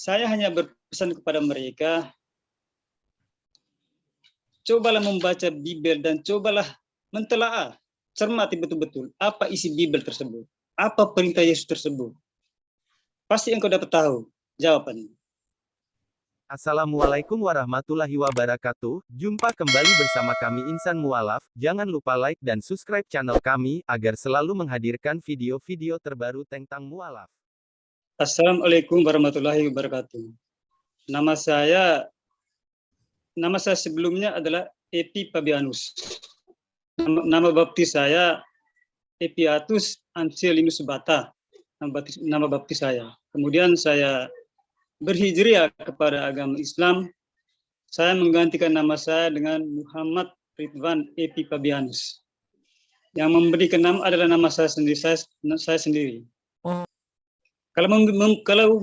Saya hanya berpesan kepada mereka, cobalah membaca Bible dan cobalah mentelaah, cermati betul-betul apa isi Bible tersebut, apa perintah Yesus tersebut. Pasti engkau dapat tahu jawabannya. Assalamualaikum warahmatullahi wabarakatuh. Jumpa kembali bersama kami Insan Mualaf. Jangan lupa like dan subscribe channel kami agar selalu menghadirkan video-video terbaru tentang mualaf. Assalamualaikum warahmatullahi wabarakatuh. Nama saya sebelumnya adalah Epi Pabianus. Nama baptis saya Epiatus Anselinus Bata. Nama baptis saya. Kemudian saya berhijrah kepada agama Islam. Saya menggantikan nama saya dengan Muhammad Ridwan Epi Pabianus. Yang memberikan nama adalah nama saya sendiri. Kalau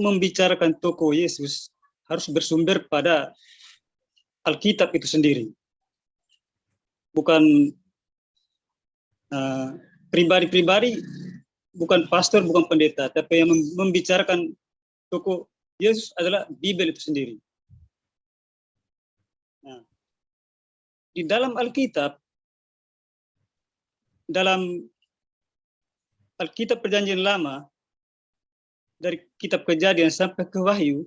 membicarakan tokoh Yesus, harus bersumber pada Alkitab itu sendiri. Bukan pribadi-pribadi, bukan pastor, bukan pendeta, tapi yang membicarakan tokoh Yesus adalah Bible itu sendiri. Nah, di dalam Alkitab, Perjanjian Lama, dari kitab Kejadian sampai ke Wahyu,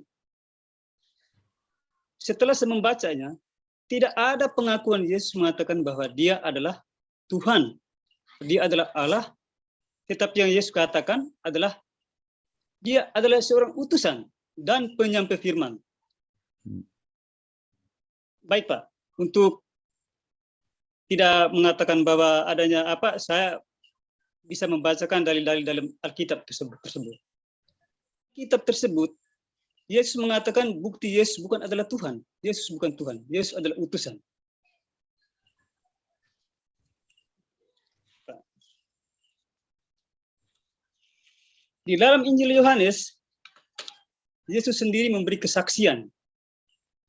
setelah saya membacanya, tidak ada pengakuan Yesus mengatakan bahwa dia adalah Tuhan, dia adalah Allah, tetapi yang Yesus katakan adalah dia adalah seorang utusan dan penyampai firman. Baik Pak, untuk tidak mengatakan bahwa adanya apa, saya bisa membacakan dalil-dalil dalam Alkitab tersebut. Kitab tersebut, Yesus mengatakan bukti Yesus bukan adalah Tuhan. Yesus bukan Tuhan, Yesus adalah utusan. Di dalam Injil Yohanes, Yesus sendiri memberi kesaksian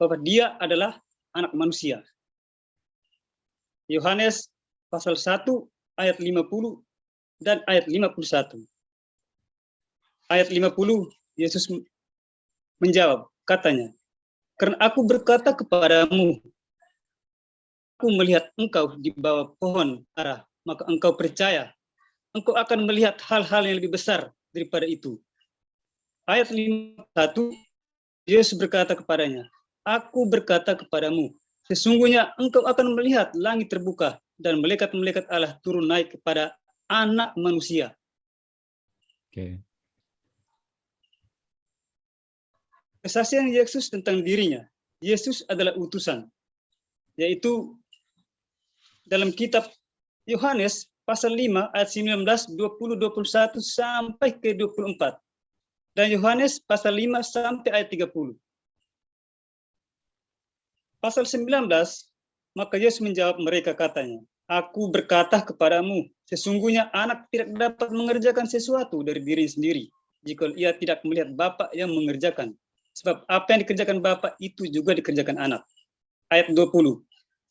bahwa dia adalah anak manusia. Yohanes pasal 1 ayat 50 dan ayat 51. Ayat 50, Yesus menjawab, katanya, karena aku berkata kepadamu, aku melihat engkau di bawah pohon ara, maka engkau percaya, engkau akan melihat hal-hal yang lebih besar daripada itu. Ayat 51, Yesus berkata kepadanya, aku berkata kepadamu, sesungguhnya engkau akan melihat langit terbuka dan malaikat-malaikat Allah turun naik kepada anak manusia. Oke. Kesaksian Yesus tentang dirinya, Yesus adalah utusan, yaitu dalam kitab Yohanes pasal 5 ayat 19, 20, 21 sampai ke 24. Dan Yohanes pasal 5 sampai ayat 30. Pasal 19, maka Yesus menjawab mereka katanya, aku berkata kepadamu, sesungguhnya anak tidak dapat mengerjakan sesuatu dari diri sendiri, jika ia tidak melihat Bapa yang mengerjakan. Sebab apa yang dikerjakan Bapa itu juga dikerjakan anak. Ayat 20,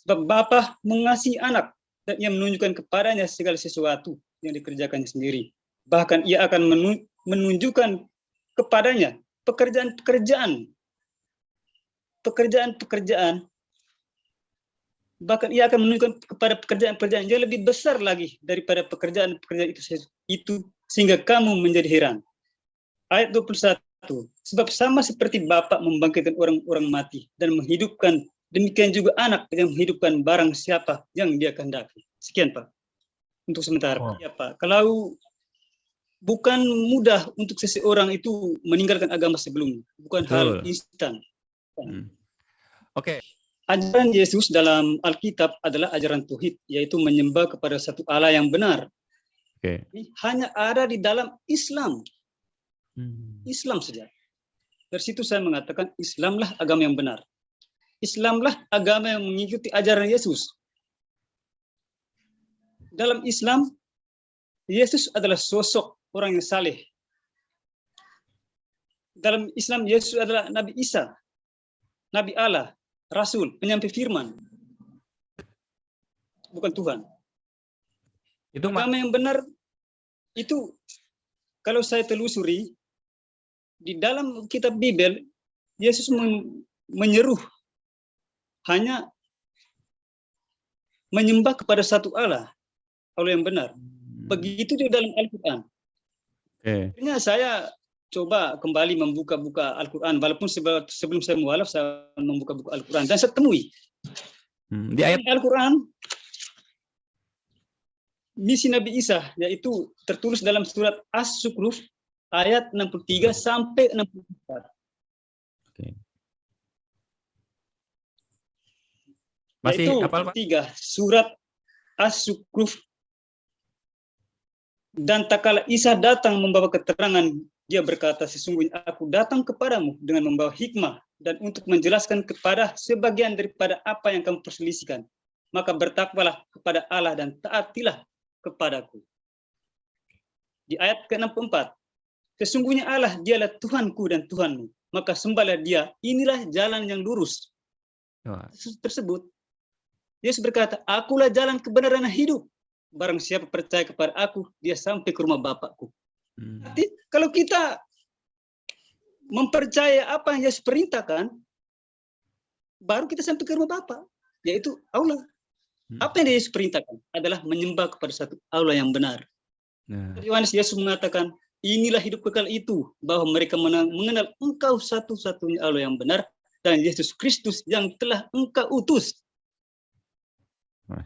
sebab Bapa mengasihi anak, dan ia menunjukkan kepadanya segala sesuatu yang dikerjakannya sendiri. Bahkan ia akan menunjukkan kepadanya pekerjaan-pekerjaan, bahkan ia akan menunjukkan kepada pekerjaan-pekerjaan yang lebih besar lagi daripada pekerjaan-pekerjaan itu sehingga kamu menjadi heran. Ayat 21, sebab sama seperti Bapa membangkitkan orang-orang mati dan menghidupkan, demikian juga anak yang menghidupkan barang siapa yang dia kehendaki. Sekian Pak, untuk sementara. Ya Pak, kalau bukan mudah untuk seseorang itu meninggalkan agama sebelumnya, bukan hal instan. Oke. Ajaran Yesus dalam Alkitab adalah ajaran tauhid, yaitu menyembah kepada satu Allah yang benar. Oke. Ini hanya ada di dalam Islam. Islam saja. Dari situ saya mengatakan Islamlah agama yang benar. Islamlah agama yang mengikuti ajaran Yesus. Dalam Islam, Yesus adalah sosok orang yang saleh. Dalam Islam, Yesus adalah Nabi Isa, Nabi Allah, Rasul, penyampai firman. Bukan Tuhan. Itu agama yang benar itu, kalau saya telusuri, di dalam kitab Bible, Yesus menyeru hanya menyembah kepada satu Allah, Allah yang benar. Begitu juga dalam Al-Quran. Akhirnya saya coba kembali membuka-buka Al-Quran, walaupun sebelum saya mualaf, saya membuka-buka Al-Quran, dan saya temui di ayat Al-Quran misi Nabi Isa, yaitu tertulis dalam surat As-Zukhruf ayat 63 sampai 64. Masih yaitu hafal, Pak? 3 surat As-Zukhruf. Dan tak kala Isa datang membawa keterangan, dia berkata, sesungguhnya aku datang kepadamu dengan membawa hikmah dan untuk menjelaskan kepada sebagian daripada apa yang kamu perselisihkan. Maka bertakwalah kepada Allah dan taatilah kepadaku. Di ayat ke-64, sesungguhnya Allah dialah Tuhanku dan Tuhanmu, maka sembahlah dia, inilah jalan yang lurus. Tersebut, Yesus berkata, akulah jalan kebenaran dan hidup. Barang siapa percaya kepada aku, dia sampai ke rumah Bapakku. Jadi, kalau kita mempercayai apa yang Yesus perintahkan, baru kita sampai ke rumah Bapa, yaitu Allah. Apa yang Yesus perintahkan adalah menyembah kepada satu Allah yang benar. Yohanes, Yesus mengatakan, inilah hidup kekal itu, bahwa mereka mengenal Engkau satu-satunya Allah yang benar, dan Yesus Kristus yang telah Engkau utus.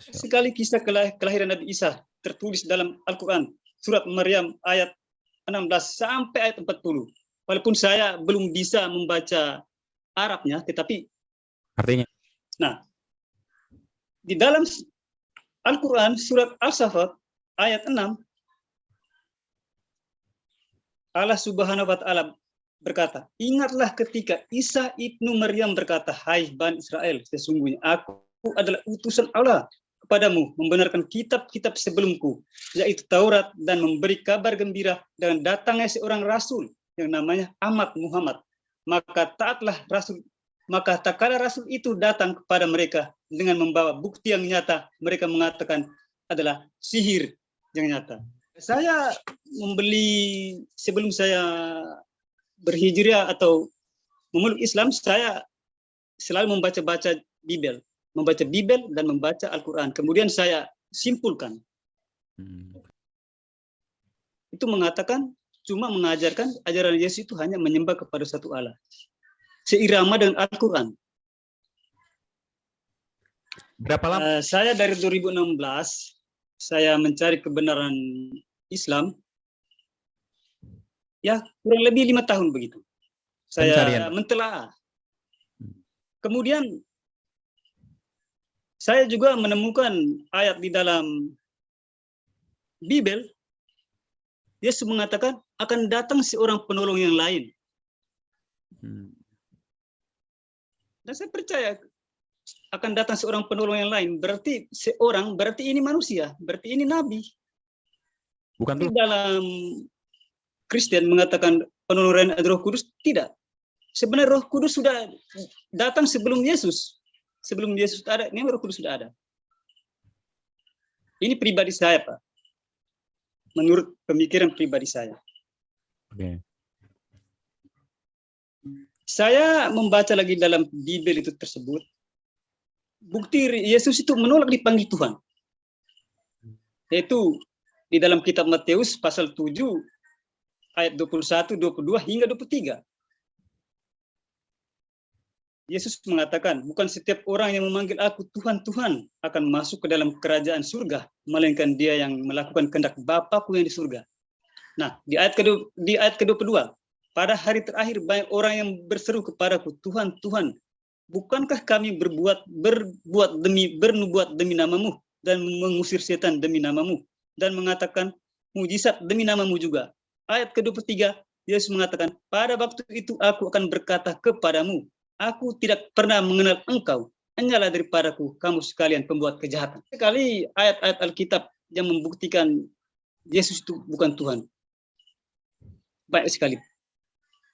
Sekali kisah kelahiran Nabi Isa tertulis dalam Al-Quran, surat Maryam ayat 16 sampai ayat 40. Walaupun saya belum bisa membaca Arabnya, tetapi artinya. Nah, di dalam Al-Quran surat Al-Safat ayat 6, Allah Subhanahu wa Ta'ala berkata, ingatlah ketika Isa ibnu Maryam berkata, hai Bani Israel, sesungguhnya aku adalah utusan Allah kepadamu, membenarkan kitab-kitab sebelumku, yaitu Taurat, dan memberi kabar gembira dengan datangnya seorang rasul yang namanya Ahmad Muhammad. Maka tak kala rasul itu datang kepada mereka dengan membawa bukti yang nyata, mereka mengatakan adalah sihir yang nyata. Saya membeli, sebelum saya berhijrah atau memeluk Islam, saya selalu membaca Bible dan membaca Al-Quran. Kemudian saya simpulkan. Itu mengatakan, cuma mengajarkan ajaran Yesus itu hanya menyembah kepada satu Allah. Seirama dengan Al-Quran. Berapa lama? Saya dari 2016, saya mencari kebenaran Islam. Ya, kurang lebih 5 tahun begitu. Saya mentelaah. Kemudian, saya juga menemukan ayat di dalam Bible, Yesus mengatakan akan datang seorang penolong yang lain. Dan saya percaya akan datang seorang penolong yang lain. Berarti ini manusia, berarti ini nabi. Bukan di dalam Kristen mengatakan penolong Roh Kudus, tidak. Sebenarnya Roh Kudus sudah datang sebelum Yesus. Sebelum Yesus ada, ini Roh Kudus sudah ada. Ini pribadi saya, Pak. Menurut pemikiran pribadi saya. Saya membaca lagi dalam Bible itu tersebut. Bukti Yesus itu menolak dipanggil Tuhan. Yaitu di dalam kitab Matius pasal 7 ayat 21, 22 hingga 23. Yesus mengatakan, bukan setiap orang yang memanggil aku Tuhan, Tuhan akan masuk ke dalam kerajaan surga, melainkan dia yang melakukan kehendak Bapakku yang di surga. Nah, di ayat ke-22, pada hari terakhir banyak orang yang berseru kepadaku, Tuhan, Tuhan, bukankah kami bernubuat demi namamu, dan mengusir setan demi namamu, dan mengatakan mujizat demi namamu juga. Ayat ke-23, Yesus mengatakan, pada waktu itu aku akan berkata kepadamu, aku tidak pernah mengenal engkau, hanyalah daripadaku kamu sekalian pembuat kejahatan. Sekali ayat-ayat Alkitab yang membuktikan Yesus itu bukan Tuhan. Banyak sekali.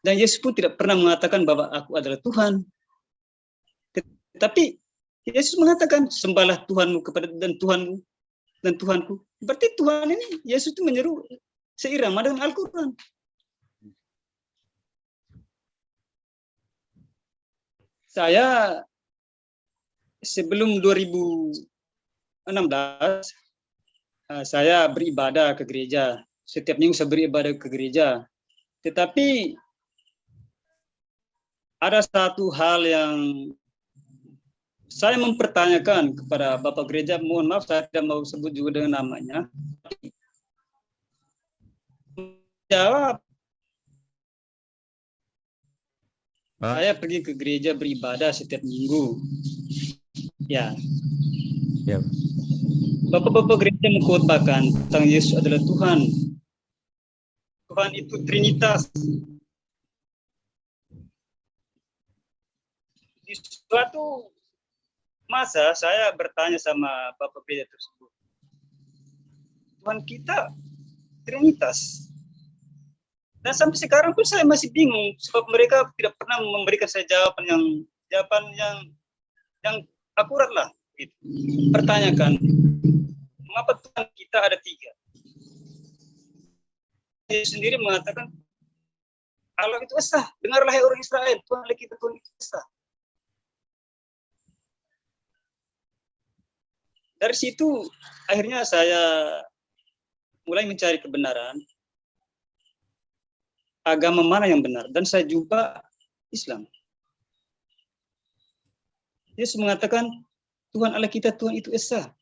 Dan Yesus pun tidak pernah mengatakan bahwa aku adalah Tuhan. Tetapi Yesus mengatakan, sembahlah Tuhanmu dan Tuhanmu dan Tuhanku. Berarti Tuhan ini, Yesus itu menyeru seirama dengan Al-Quran. Saya sebelum 2016 saya beribadah ke gereja. Setiap minggu saya beribadah ke gereja. Tetapi ada satu hal yang saya mempertanyakan kepada Bapak Gereja, mohon maaf saya tidak mau sebut juga dengan namanya. Jawab, saya pergi ke gereja beribadah setiap minggu. Ya. Ya. Bapak-bapak gereja mengkhotbahkan tentang Yesus adalah Tuhan. Tuhan itu Trinitas. Di suatu masa saya bertanya sama Bapak gereja tersebut, Tuhan kita Trinitas. Dan sampai sekarang pun saya masih bingung sebab mereka tidak pernah memberikan saya jawaban yang akurat lah. Gitu. Pertanyakan, mengapa Tuhan kita ada 3? Dia sendiri mengatakan Allah itu esa. Dengarlah hai orang Israel, Tuhan Allah kita Tuhan itu esa. Dari situ akhirnya saya mulai mencari kebenaran. Agama mana yang benar, dan saya jumpa Islam. Yesus mengatakan Tuhan Allah kita Tuhan itu esa.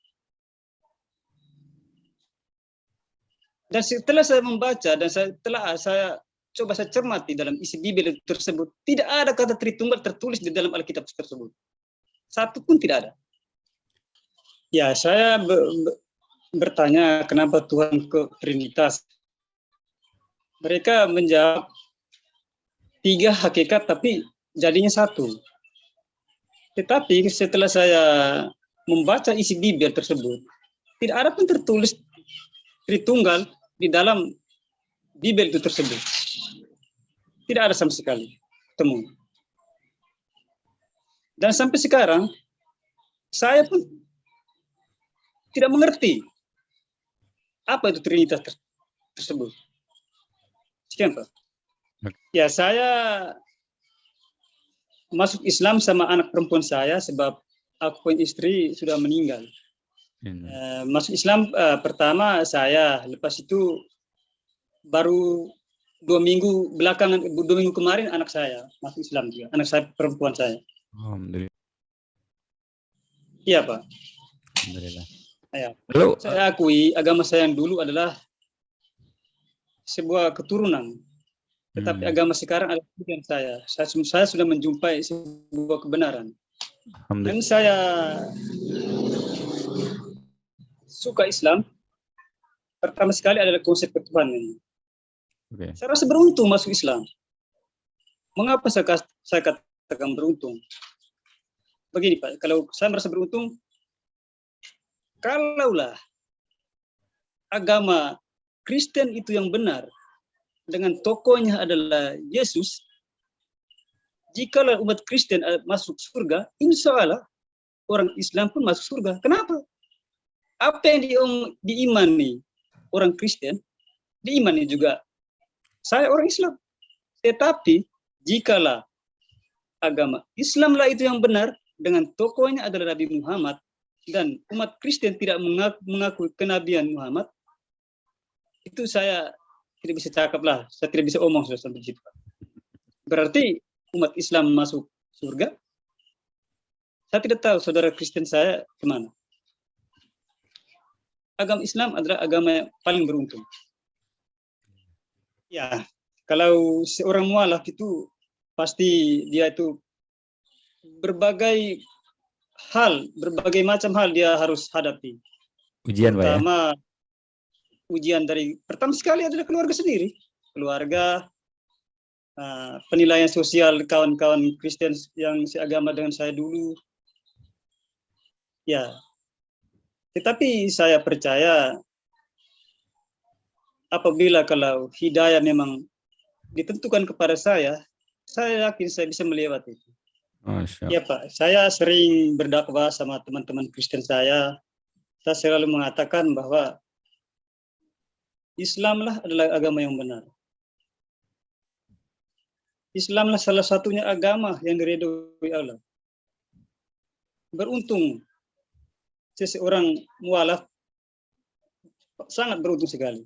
Dan setelah saya membaca dan setelah saya coba saya cermati dalam isi Bibel tersebut, tidak ada kata Tritunggal tertulis di dalam Alkitab tersebut. Satu pun tidak ada. Ya, saya bertanya kenapa Tuhan ke Trinitas. Mereka menjawab 3 hakikat tapi jadinya 1. Tetapi setelah saya membaca isi Bibel tersebut, tidak ada pun tertulis Tritunggal di dalam Bibel itu tersebut. Tidak ada sama sekali temu. Dan sampai sekarang saya pun tidak mengerti apa itu Trinitas tersebut. Sekian, Pak. Ya, saya masuk Islam sama anak perempuan saya sebab aku punya istri sudah meninggal. Masuk Islam pertama saya, lepas itu baru 2 minggu belakangan, 2 minggu kemarin anak saya masuk Islam juga, anak saya perempuan saya. Alhamdulillah. Iya, Pak. Alhamdulillah. Ya. Lalu, Saya akui agama saya yang dulu adalah sebuah keturunan, tetapi agama sekarang adalah pilihan saya. Saya sudah menjumpai sebuah kebenaran. Dan saya suka Islam. Pertama sekali adalah konsep ketuhanan. Okay. Saya rasa beruntung masuk Islam. Mengapa saya katakan beruntung? Begini, Pak, kalau saya merasa beruntung, kalaulah agama Kristen itu yang benar, dengan tokohnya adalah Yesus, jikalau umat Kristen masuk surga, insya Allah orang Islam pun masuk surga. Kenapa? Apa yang diimani orang Kristen, diimani juga saya orang Islam. Tetapi jikalau agama Islamlah itu yang benar, dengan tokohnya adalah Nabi Muhammad, dan umat Kristen tidak mengaku kenabian Muhammad, itu saya tidak bisa cakap lah, saya tidak bisa omong sudah sampai situ. Berarti umat Islam masuk surga. Saya tidak tahu saudara Kristen saya kemana. Agama Islam adalah agama yang paling beruntung. Ya, kalau seorang mualaf itu pasti dia itu berbagai macam hal dia harus hadapi. Ujian, Pak, ya? Ujian pertama sekali adalah keluarga sendiri, keluarga, penilaian sosial kawan-kawan Kristen yang seagama dengan saya dulu. Ya, tetapi saya percaya apabila kalau hidayah memang ditentukan kepada saya yakin saya bisa melewati itu. Ya, Pak, saya sering berdakwah sama teman-teman Kristen saya selalu mengatakan bahwa Islamlah adalah agama yang benar. Islamlah salah satunya agama yang diridhoi Allah. Beruntung seseorang mualaf, sangat beruntung sekali.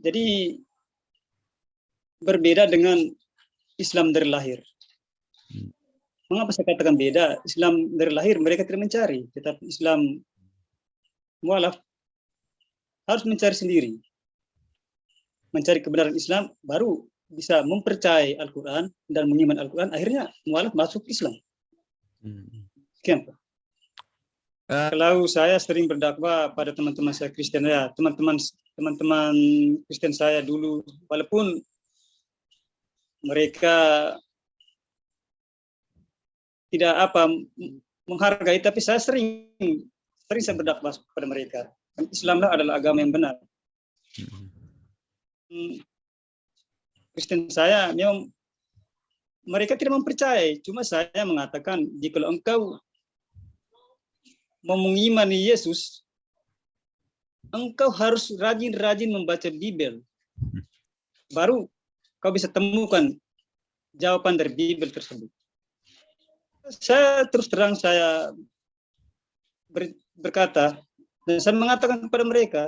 Jadi berbeda dengan Islam dari lahir. Mengapa saya katakan beda? Islam dari lahir mereka tidak mencari, tetapi Islam mualaf harus mencari sendiri. Mencari kebenaran Islam, baru bisa mempercayai Al-Quran dan mengiman Al-Quran, akhirnya mualaf masuk Islam. Sekian, Pak. Kalau saya sering berdakwah pada teman-teman saya Kristen, ya teman-teman Kristen saya dulu, walaupun mereka tidak menghargai, tapi saya sering saya berdakwah kepada mereka. Islamlah adalah agama yang benar. Kristen saya memang mereka tidak mempercayai, cuma saya mengatakan jika engkau mau mengimani Yesus, engkau harus rajin-rajin membaca Bible. Baru kau bisa temukan jawaban dari Bible tersebut. Saya terus terang saya berkata, dan saya mengatakan kepada mereka,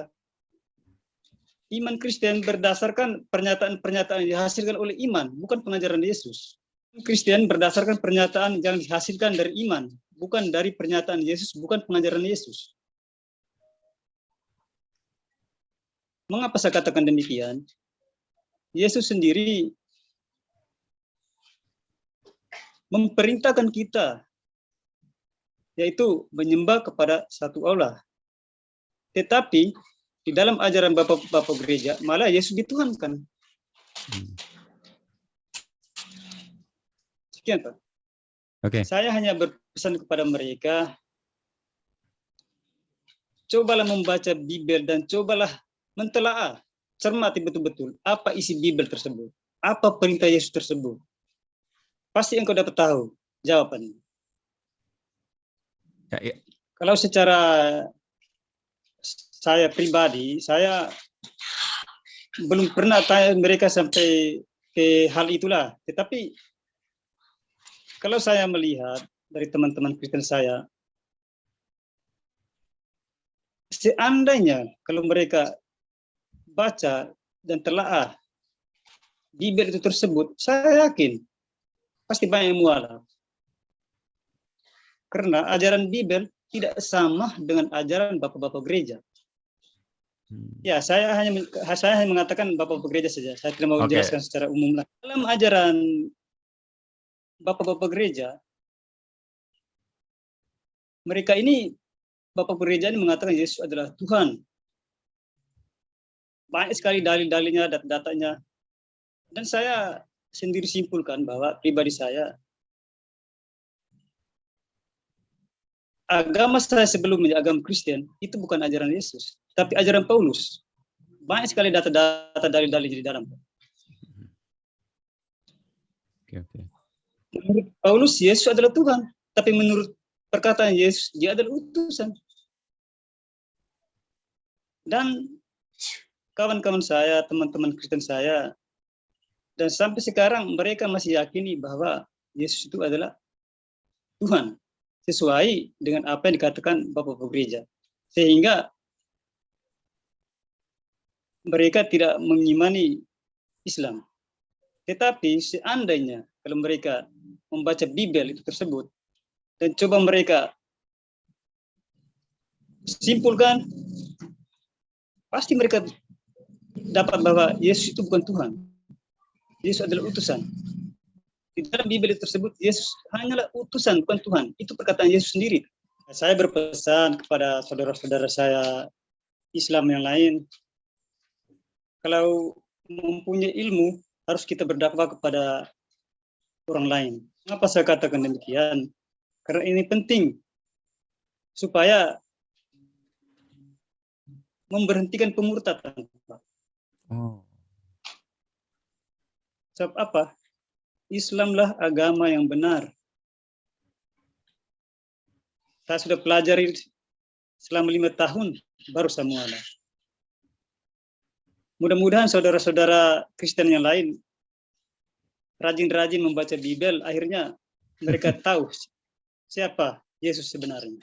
iman Kristen berdasarkan pernyataan-pernyataan yang dihasilkan oleh iman, bukan pengajaran Yesus. Kristen berdasarkan pernyataan yang dihasilkan dari iman, bukan dari pernyataan Yesus, bukan pengajaran Yesus. Mengapa saya katakan demikian? Yesus sendiri memperintahkan kita, yaitu menyembah kepada satu Allah. Tetapi di dalam ajaran Bapak gereja, malah Yesus dituhankan. Sekian, Pak. Oke. Saya hanya berpesan kepada mereka, cobalah membaca Bible dan cobalah mentelaah, cermati betul-betul apa isi Bible tersebut, apa perintah Yesus tersebut. Pasti engkau dapat tahu jawabannya. Ya. Kalau secara saya pribadi, saya belum pernah tanya mereka sampai ke hal itulah. Tetapi kalau saya melihat dari teman-teman Kristen saya, seandainya kalau mereka baca dan telaah Bible itu tersebut, saya yakin pasti banyak yang mualaf. Karena ajaran Bible tidak sama dengan ajaran bapak-bapak gereja. Ya, saya hanya mengatakan bapak-bapak gereja saja. Saya tidak mau menjelaskan secara umum. Dalam ajaran bapak-bapak gereja, mereka ini, bapak gereja ini mengatakan Yesus adalah Tuhan. Banyak sekali dalil-dalilnya, data-datanya. Dan saya sendiri simpulkan bahwa pribadi saya, agama saya sebelumnya, agama Kristen, itu bukan ajaran Yesus, tapi ajaran Paulus. Banyak sekali data-data dalil-dalil di dalam. Oke. Menurut Paulus, Yesus adalah Tuhan. Tapi menurut perkataan Yesus, dia adalah utusan. Dan kawan-kawan saya, teman-teman Kristen saya, dan sampai sekarang mereka masih yakini bahwa Yesus itu adalah Tuhan. Sesuai dengan apa yang dikatakan Bapak Gereja. Sehingga mereka tidak mengimani Islam. Tetapi seandainya kalau mereka membaca Bible itu tersebut dan coba mereka simpulkan, pasti mereka dapat bahwa Yesus itu bukan Tuhan. Yesus adalah utusan. Di dalam Bible tersebut Yesus hanyalah utusan, bukan Tuhan. Itu perkataan Yesus sendiri. Saya berpesan kepada saudara-saudara saya Islam yang lain, kalau mempunyai ilmu harus kita berdakwah kepada orang lain. Kenapa saya katakan demikian? Karena ini penting supaya memberhentikan pemurtadan. Sebab apa? Islamlah agama yang benar. Saya sudah pelajari selama 5 tahun baru saya mualaf. Mudah-mudahan saudara-saudara Kristen yang lain rajin-rajin membaca Bible, akhirnya mereka tahu siapa Yesus sebenarnya.